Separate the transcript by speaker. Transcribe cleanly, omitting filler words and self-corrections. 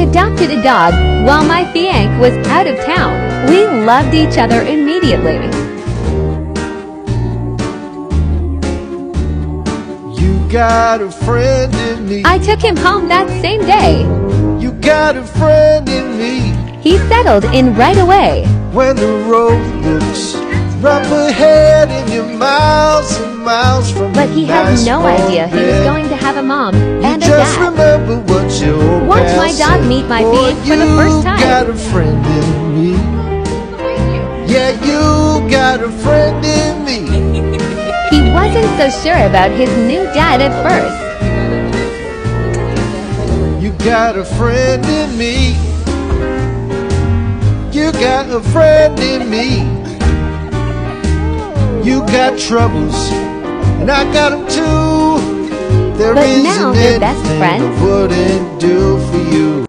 Speaker 1: adopted a dog while my fiancé was out of town. We loved each other immediately.
Speaker 2: You got a friend in me.
Speaker 1: I took him home that same day.
Speaker 2: You got a friend in me.
Speaker 1: He settled in right away.
Speaker 2: When the road looks rough ahead and you're miles and miles from
Speaker 1: But he had no idea he was going to have a mom and a
Speaker 2: just
Speaker 1: dad.
Speaker 2: remember what your
Speaker 1: Watch my
Speaker 2: past
Speaker 1: dog
Speaker 2: said.
Speaker 1: meet my
Speaker 2: Boy,
Speaker 1: fiancé for the first time.
Speaker 2: You got a friend in me. Yeah, you got a friend in me.
Speaker 1: He wasn't so sure about his new dad at first.
Speaker 2: You got a friend in me. You got a friend in me. You got troubles, and I got them too. There
Speaker 1: But
Speaker 2: isn't
Speaker 1: now they're best
Speaker 2: anything
Speaker 1: friends.
Speaker 2: I wouldn't do for you.